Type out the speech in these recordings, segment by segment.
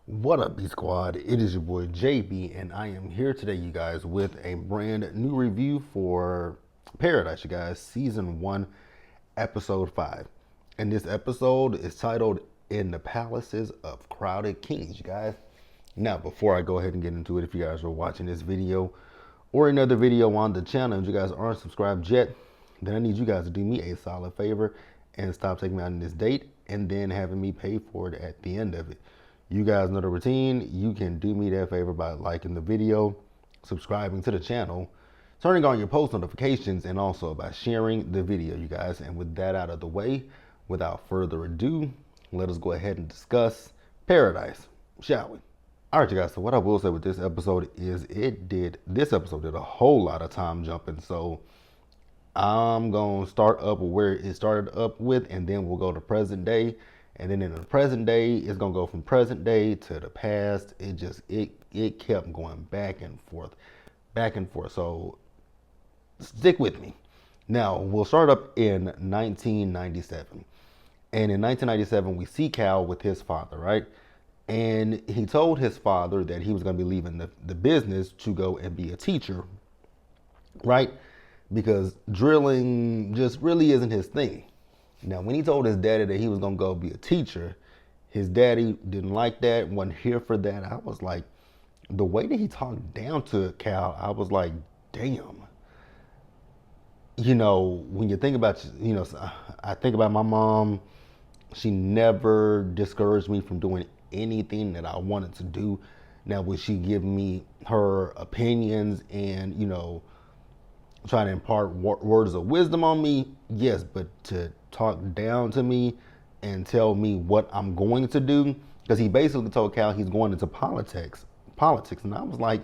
What up, B Squad? It is your boy JB, and I am here today, you guys, with a brand new review for Paradise, you guys, season 1, episode 5. And this episode is titled In the Palaces of Crowded Kings, you guys. Now, before I go ahead and get into it, if you guys are watching this video or another video on the channel and you guys aren't subscribed yet, then I need you guys to do me a solid favor and stop taking me out on this date and then having me pay for it at the end of it. You guys know the routine. You can do me that favor by liking the video, subscribing to the channel, turning on your post notifications, and also by sharing the video, you guys. And with that out of the way, without further ado, let us go ahead and discuss Paradise, shall we? All right, you guys, so what I will say with this episode is this episode did a whole lot of time jumping. So I'm going to start up where it started up with, and then we'll go to present day. And then in the present day, it's going to go from present day to the past. It kept going back and forth, back and forth. So stick with me. Now, we'll start up in 1997. And in 1997, we see Cal with his father, right? And he told his father that he was going to be leaving the business to go and be a teacher, right? Because drilling just really isn't his thing. Now, when he told his daddy that he was going to go be a teacher, his daddy didn't like that, wasn't here for that. I was like, the way that he talked down to Cal, I was like, damn. You know, when you think about, I think about my mom, she never discouraged me from doing anything that I wanted to do. Now, would she give me her opinions and, trying to impart words of wisdom on me? Yes, but to talk down to me and tell me what I'm going to do, because he basically told Cal he's going into politics. And I was like,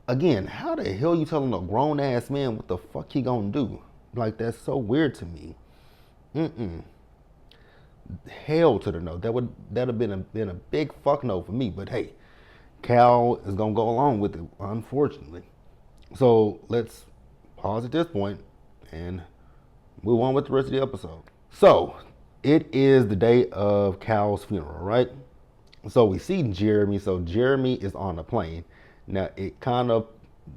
again, how the hell you telling a grown ass man what the fuck he gonna do? Like, that's so weird to me. Hell to the no. That'd have been a big fuck no for me. But hey, Cal is gonna go along with it, unfortunately. So let's pause at this point and move on with the rest of the episode. So it is the day of Cal's funeral, right? So we see Jeremy. So Jeremy is on a plane. Now it kind of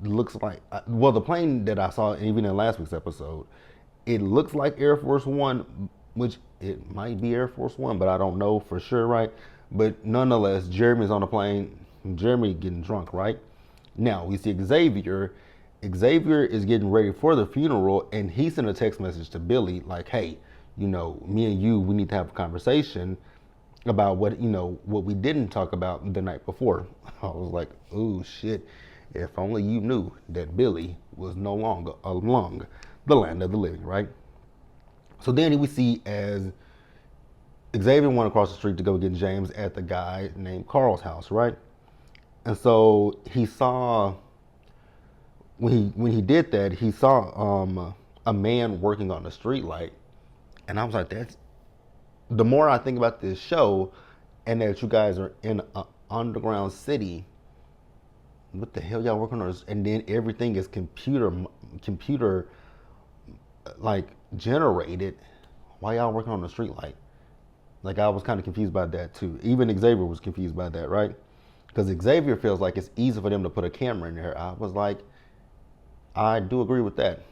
looks like, well, the plane that I saw even in last week's episode, it looks like Air Force One, which it might be Air Force One, but I don't know for sure, right? But nonetheless, Jeremy's on a plane. Jeremy getting drunk, right? Now we see Xavier. Xavier is getting ready for the funeral, and he sent a text message to Billy like, hey, me and you, we need to have a conversation about what we didn't talk about the night before. I was like, oh shit, if only you knew that Billy was no longer along the land of the living, right? So then we see as Xavier went across the street to go get James at the guy named Carl's house, right? And so he saw, when he did that, he saw a man working on the street light, and I was like, that's, the more I think about this show, and that you guys are in an underground city, what the hell y'all working on? And then everything is computer like generated. Why y'all working on the street light? Like, I was kind of confused by that too. Even Xavier was confused by that, right? Because Xavier feels like it's easy for them to put a camera in there. I was like, I do agree with that.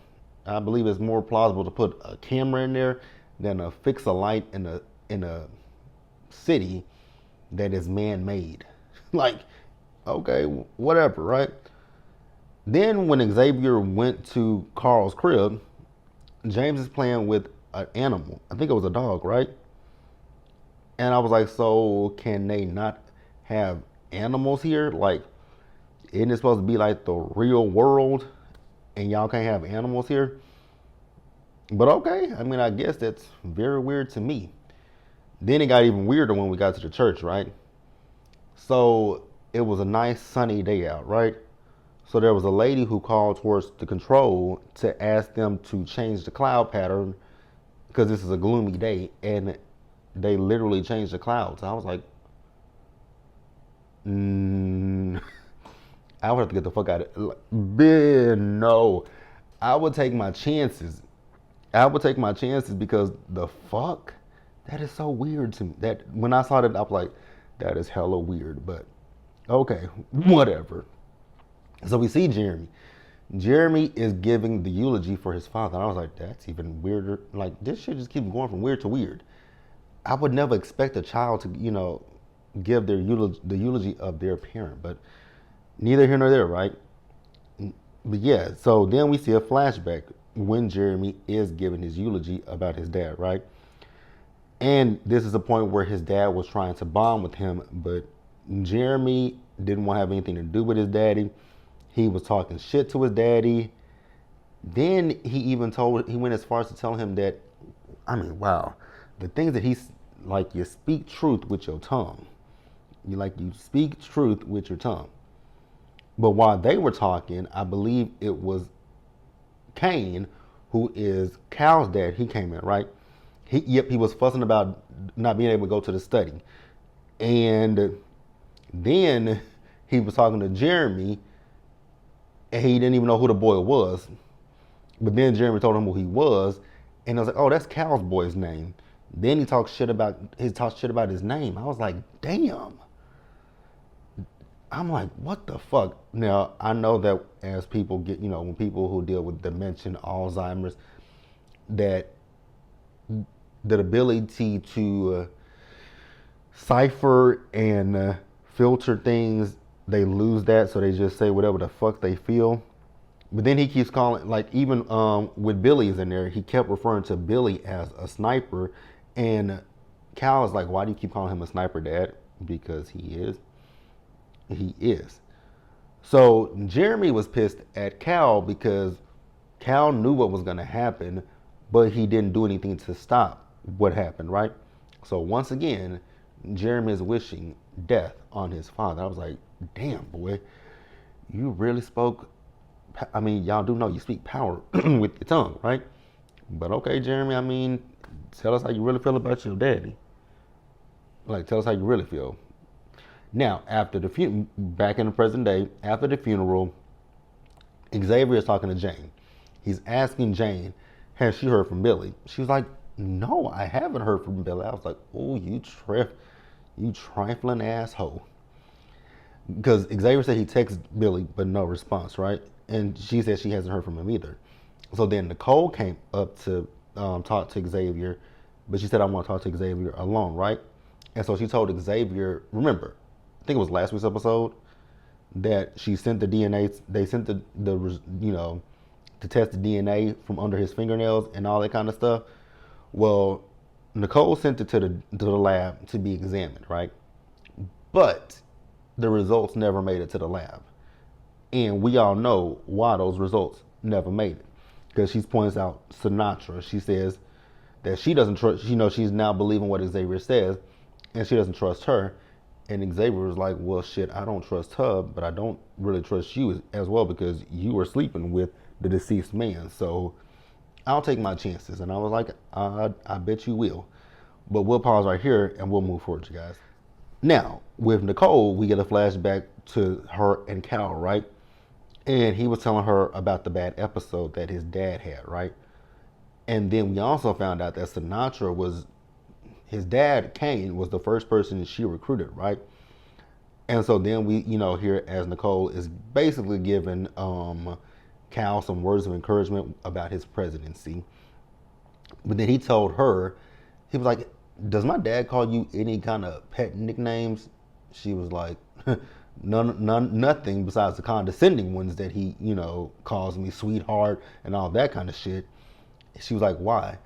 I believe it's more plausible to put a camera in there than to fix a light in a city that is man-made. Like, okay, whatever, right? Then when Xavier went to Carl's crib, James is playing with an animal. I think it was a dog, right? And I was like, so can they not have animals here? Like, isn't it supposed to be like the real world and y'all can't have animals here? But okay, I mean, I guess that's very weird to me. Then it got even weirder when we got to the church, right? So it was a nice sunny day out, right? So there was a lady who called towards the control to ask them to change the cloud pattern because this is a gloomy day, and they literally changed the clouds. I was like, I would have to get the fuck out of it. No, I would take my chances. Because the fuck, that is so weird to me. That when I saw that, I was like, That is hella weird, but okay, whatever. So we see Jeremy. Jeremy is giving the eulogy for his father. And I was like, that's even weirder. Like, this shit just keeps going from weird to weird. I would never expect a child to, give their the eulogy of their parent, but neither here nor there, right? But yeah, so then we see a flashback when Jeremy is giving his eulogy about his dad, right? And this is a point where his dad was trying to bond with him, but Jeremy didn't want to have anything to do with his daddy. He was talking shit to his daddy. Then he went as far as to tell him that, I mean, wow, the things that he's like, you speak truth with your tongue. You speak truth with your tongue. But while they were talking, I believe it was Kane, who is Cal's dad. He came in, right? He was fussing about not being able to go to the study. And then he was talking to Jeremy, and he didn't even know who the boy was. But then Jeremy told him who he was, and I was like, oh, that's Cal's boy's name. Then he talked shit about his name. I was like, damn. I'm like, what the fuck? Now, I know that as people get, when people who deal with dementia, Alzheimer's, that the ability to cipher and filter things, they lose that, so they just say whatever the fuck they feel. But then he keeps calling, like, even with Billy's in there, he kept referring to Billy as a sniper. And Cal is like, why do you keep calling him a sniper, Dad? Because he is. He is. So Jeremy was pissed at Cal because Cal knew what was going to happen, but he didn't do anything to stop what happened, right? So once again, Jeremy is wishing death on his father. I was like, damn, boy, you really spoke. I mean, y'all do know you speak power with your tongue, right? But okay, Jeremy, I mean, tell us how you really feel about your daddy. Like, tell us how you really feel. Now, after the back in the present day, after the funeral, Xavier is talking to Jane. He's asking Jane, has she heard from Billy? She was like, no, I haven't heard from Billy. I was like, oh, you trifling asshole. Because Xavier said he texted Billy, but no response, right? And she said she hasn't heard from him either. So then Nicole came up to talk to Xavier, but she said, I want to talk to Xavier alone, right? And so she told Xavier, remember, I think it was last week's episode, that she sent the DNA, they sent the to test the DNA from under his fingernails and all that kind of stuff. Well, Nicole sent it to the lab to be examined, right? But the results never made it to the lab. And we all know why those results never made it. Because she points out Sinatra. She says that she doesn't trust, she's now believing what Xavier says, and she doesn't trust her. And Xavier was like, well, shit, I don't trust her, but I don't really trust you as well because you were sleeping with the deceased man. So I'll take my chances. And I was like, I bet you will. But we'll pause right here and we'll move forward, you guys. Now, with Nicole, we get a flashback to her and Cal, right? And he was telling her about the bad episode that his dad had, right? And then we also found out that Sinatra was, his dad, Kane, was the first person she recruited, right? And so then we, here as Nicole is basically giving Cal some words of encouragement about his presidency. But then he told her, he was like, does my dad call you any kind of pet nicknames? She was like, nothing besides the condescending ones that he, calls me sweetheart and all that kind of shit. She was like, why?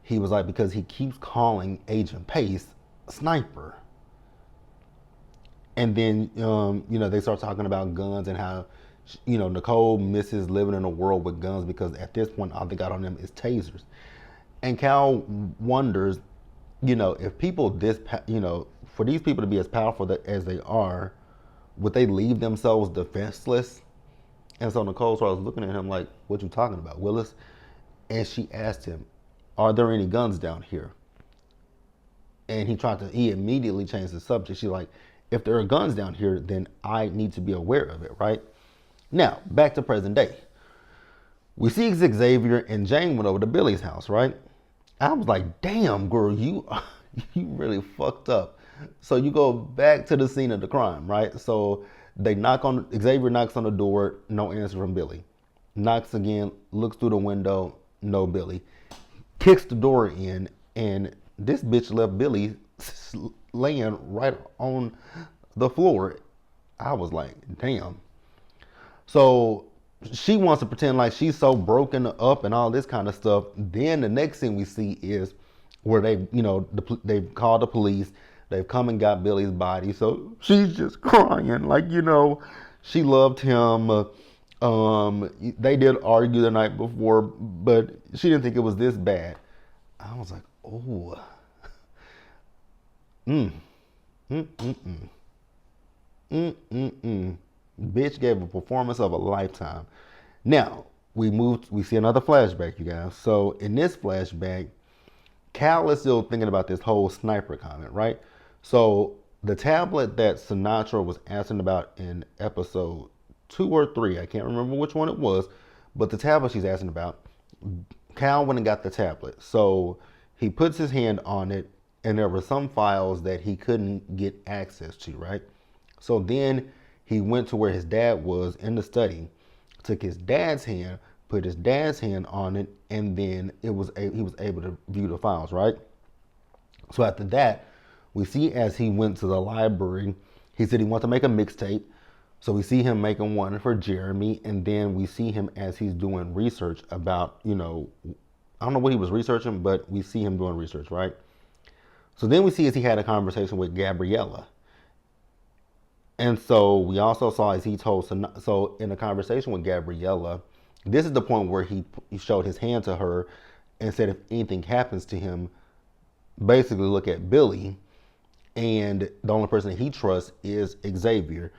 He was like, because he keeps calling Agent Pace a sniper. And then, they start talking about guns and how, Nicole misses living in a world with guns because at this point, all they got on them is tasers. And Cal wonders, if people for these people to be as powerful as they are, would they leave themselves defenseless? And so Nicole starts looking at him like, what you talking about, Willis? And she asked him, are there any guns down here? And he immediately changed the subject. She's like, if there are guns down here, then I need to be aware of it, right? Now, back to present day. We see Xavier and Jane went over to Billy's house, right? I was like, damn, girl, you really fucked up. So you go back to the scene of the crime, right? So Xavier knocks on the door, no answer from Billy. Knocks again, looks through the window, no Billy. Kicks the door in, and this bitch left Billy laying right on the floor. I was like, damn. So she wants to pretend like she's so broken up and all this kind of stuff. Then the next thing we see is where they've called the police. They've come and got Billy's body. So she's just crying, like she loved him. They did argue the night before, but she didn't think it was this bad. I was like, oh, mm, mm, mm, mm, mm, mm, mm. Bitch gave a performance of a lifetime. Now, we see another flashback, you guys. So in this flashback, Cal is still thinking about this whole sniper comment, right? So the tablet that Sinatra was asking about in episode 2 or 3, I can't remember which one it was, but the tablet she's asking about, Cal went and got the tablet. So he puts his hand on it, and there were some files that he couldn't get access to, right? So then he went to where his dad was in the study, took his dad's hand, put his dad's hand on it, and then he was able to view the files, right? So after that, we see as he went to the library, he said he wanted to make a mixtape. So we see him making one for Jeremy, and then we see him as he's doing research about, I don't know what he was researching, but we see him doing research, right? So then we see as he had a conversation with Gabriella. And so we also saw as he told, so in a conversation with Gabriella, this is the point where he showed his hand to her and said if anything happens to him, basically look at Billy, and the only person that he trusts is Xavier.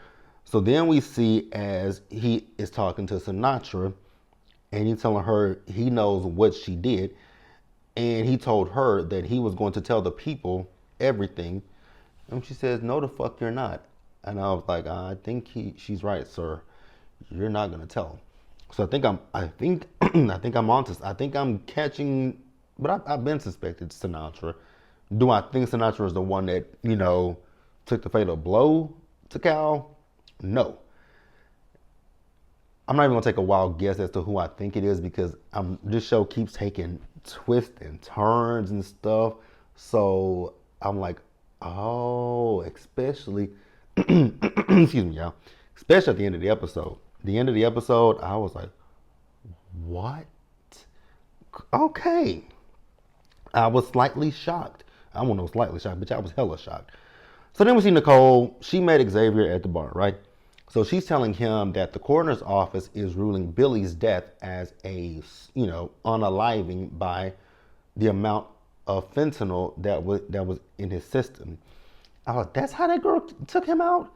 So then we see as he is talking to Sinatra, and he's telling her he knows what she did, and he told her that he was going to tell the people everything. And she says, "No, the fuck you're not." And I was like, "I think she's right, sir. You're not gonna tell him." So I think I'm onto. I think I'm catching. But I've been suspected Sinatra. Do I think Sinatra is the one that took the fatal blow to Cal? No. I'm not even gonna take a wild guess as to who I think it is because this show keeps taking twists and turns and stuff. So I'm like, oh, especially, excuse me, y'all. Especially at the end of the episode. The end of the episode, I was like, what? Okay. I was slightly shocked. I won't know slightly shocked, but I was hella shocked. So then we see Nicole. She met Xavier at the bar, right? So she's telling him that the coroner's office is ruling Billy's death as a, unaliving by the amount of fentanyl that was in his system. I was like, that's how that girl took him out?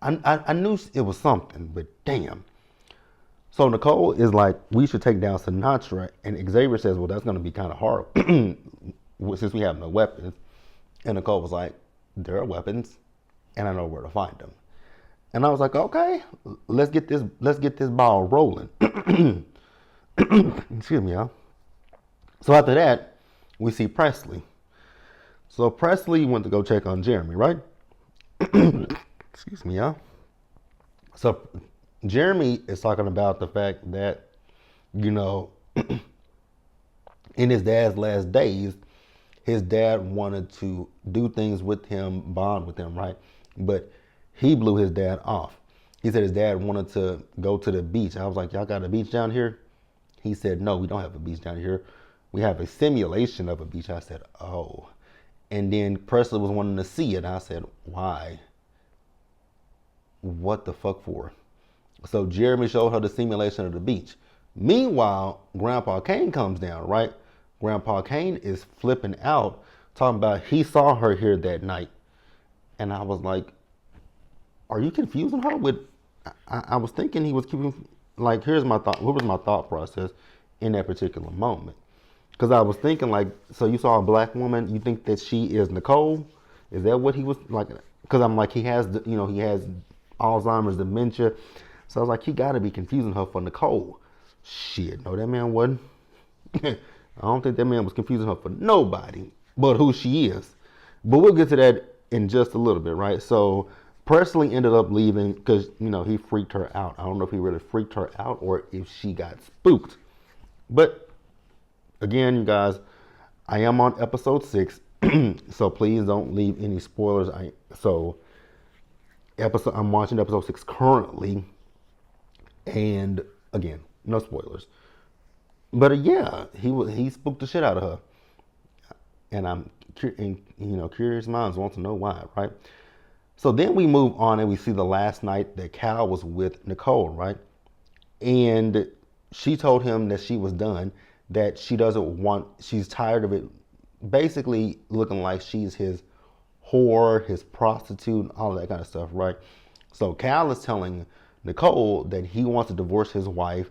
I knew it was something, but damn. So Nicole is like, we should take down Sinatra. And Xavier says, well, that's going to be kind of hard since we have no weapons. And Nicole was like, there are weapons, and I know where to find them. And I was like, okay, let's get this ball rolling. Excuse me, y'all. So after that, we see Presley. So Presley went to go check on Jeremy, right? Excuse me, y'all. So Jeremy is talking about the fact that, in his dad's last days, his dad wanted to do things with him, bond with him, right? But he blew his dad off. He said his dad wanted to go to the beach. I was like, y'all got a beach down here? He said, no, we don't have a beach down here. We have a simulation of a beach. I said, oh. And then Presley was wanting to see it. I said, why? What the fuck for? So Jeremy showed her the simulation of the beach. Meanwhile, Grandpa Kane comes down, right? Grandpa Kane is flipping out, talking about he saw her here that night. And I was like, are you confusing her with, I was thinking he was keeping, like, here's my thought, what was my thought process in that particular moment? Because I was thinking, like, so you saw a black woman, you think that she is Nicole? Is that what he was, like, because I'm like, he has Alzheimer's, dementia. So I was like, he got to be confusing her for Nicole. Shit, no, that man wasn't. I don't think that man was confusing her for nobody but who she is. But we'll get to that in just a little bit, right? So Presley ended up leaving because he freaked her out. I don't know if he really freaked her out or if she got spooked. But again, you guys, I am on episode 6, so please don't leave any spoilers. I'm watching episode 6 currently, and again, no spoilers. But yeah, he spooked the shit out of her, and curious minds want to know why, right? So then we move on and we see the last night that Cal was with Nicole, right? And she told him that she was done, that she's tired of it basically looking like she's his whore, his prostitute, all of that kind of stuff, right? So Cal is telling Nicole that he wants to divorce his wife,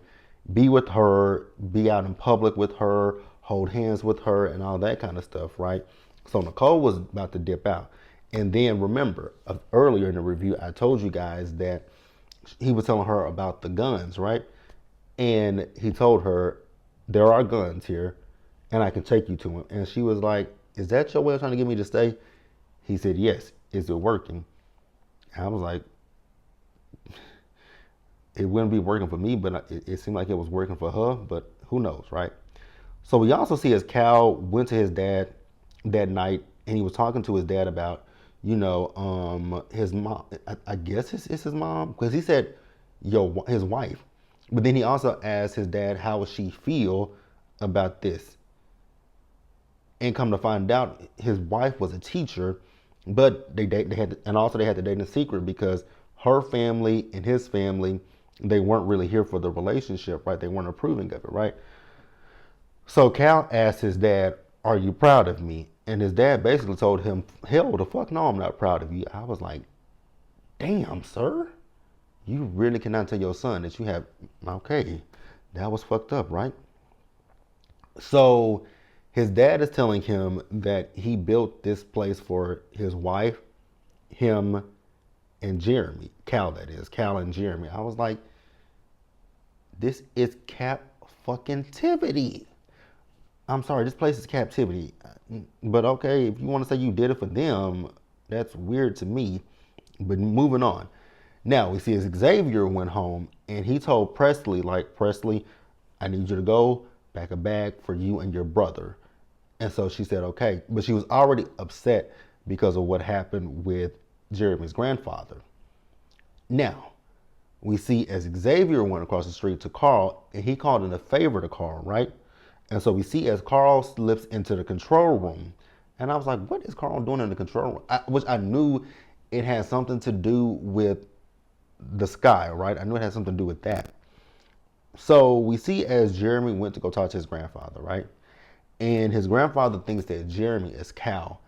be with her, be out in public with her, hold hands with her, and all that kind of stuff, right? So Nicole was about to dip out. And then remember, earlier in the review, I told you guys that he was telling her about the guns, right? And he told her, there are guns here, and I can take you to him. And she was like, is that your way of trying to get me to stay? He said, yes. Is it working? And I was like, it wouldn't be working for me, but it seemed like it was working for her, but who knows, right? So we also see as Cal went to his dad that night, and he was talking to his dad about, his mom. I guess it's his mom, because he said, his wife. But then he also asked his dad, how would she feel about this? And come to find out, his wife was a teacher, but they had, and also they had to date in secret because her family and his family, they weren't really here for the relationship, right? They weren't approving of it, right? So Cal asked his dad, are you proud of me? And his dad basically told him, hell the fuck no, I'm not proud of you. I was like, damn, sir. You really cannot tell your son that you have, okay, that was fucked up, right? So his dad is telling him that he built this place for his wife, him, and Jeremy. Cal, that is. Cal and Jeremy. I was like, this is captivity. I'm sorry, this place is captivity. But okay, if you want to say you did it for them, that's weird to me. But moving on. Now we see as Xavier went home and he told Presley, like, Presley, I need you to go pack a bag for you and your brother. And so she said, okay. But she was already upset because of what happened with Jeremy's grandfather. Now, we see as Xavier went across the street to Carl, and he called in a favor to Carl, right? And so we see as Carl slips into the control room. And I was like, what is Carl doing in the control room? Which I knew it had something to do with the sky, right? I knew it had something to do with that. So we see as Jeremy went to go talk to his grandfather, right? And his grandfather thinks that Jeremy is Cal.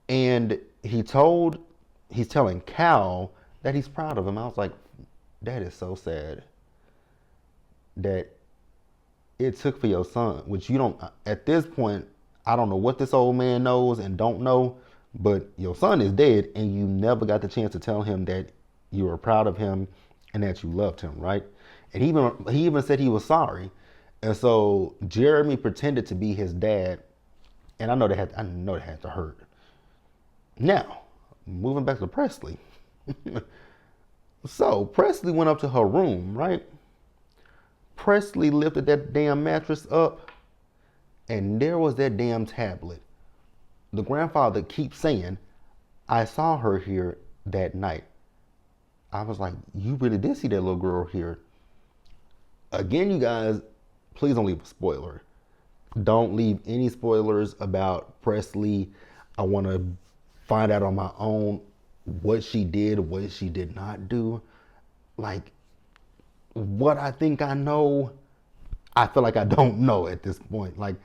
And he's telling Cal that he's proud of him. I was like, that is so sad that it took for your son, which you don't, at this point, I don't know what this old man knows and don't know, but your son is dead and you never got the chance to tell him that you were proud of him and that you loved him, right? And he even said he was sorry. And so Jeremy pretended to be his dad, and I know that had to hurt. Now, moving back to Presley. So Presley went up to her room, right? Presley lifted that damn mattress up, and there was that damn tablet. The grandfather keeps saying, I saw her here that night. I was like, you really did see that little girl here. Again, you guys, please don't leave a spoiler. Don't leave any spoilers about Presley. I want to find out on my own what she did, what she did not do. Like, what I think I know, I feel like I don't know at this point. Like,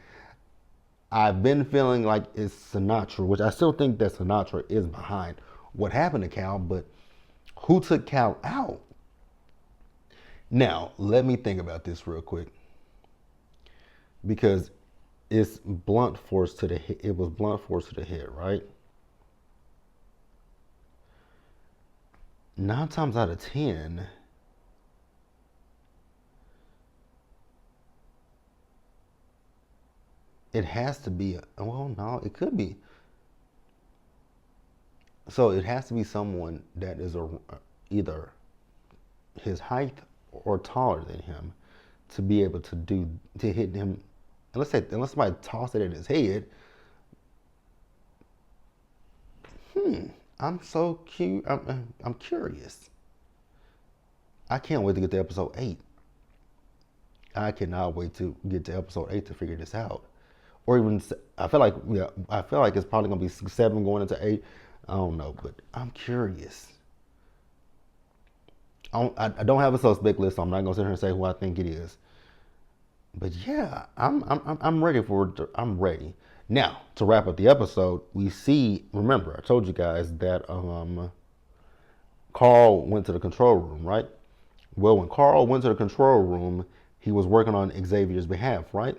I've been feeling like it's Sinatra, which I still think that Sinatra is behind what happened to Cal, but who took Cal out? Now, let me think about this real quick. Because it's blunt force to the head. It was blunt force to the head, right? 9 times out of 10, it has to be, well, no, it could be. So it has to be someone that is either his height or taller than him to be able to hit him. Unless somebody tossed it at his head. I'm so cute. I'm curious. I can't wait to get to episode 8. I cannot wait to get to episode 8 to figure this out. Or even I feel like it's probably gonna be 7 going into 8. I don't know, but I'm curious. I don't have a suspect list, so I'm not gonna sit here and say who I think it is. But yeah, I'm ready for it. I'm ready. Now to wrap up the episode, we see. Remember, I told you guys that Carl went to the control room, right? Well, when Carl went to the control room, he was working on Xavier's behalf, right?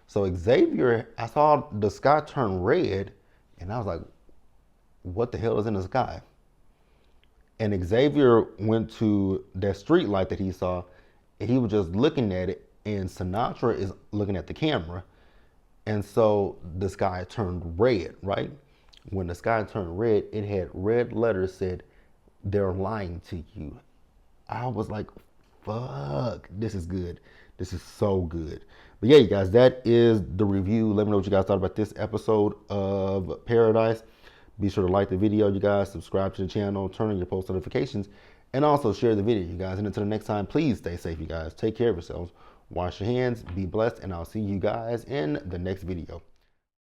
So Xavier, I saw the sky turn red, and I was like, "What the hell is in the sky?" And Xavier went to that street light that he saw, and he was just looking at it. And Sinatra is looking at the camera, and so the sky turned red, right? When the sky turned red, it had red letters said, "They're lying to you." I was like, fuck, this is good. This is so good. But yeah, you guys, that is the review. Let me know what you guys thought about this episode of Paradise. Be sure to like the video, you guys. Subscribe to the channel. Turn on your post notifications. And also share the video, you guys. And until the next time, please stay safe, you guys. Take care of yourselves. Wash your hands. Be blessed. And I'll see you guys in the next video.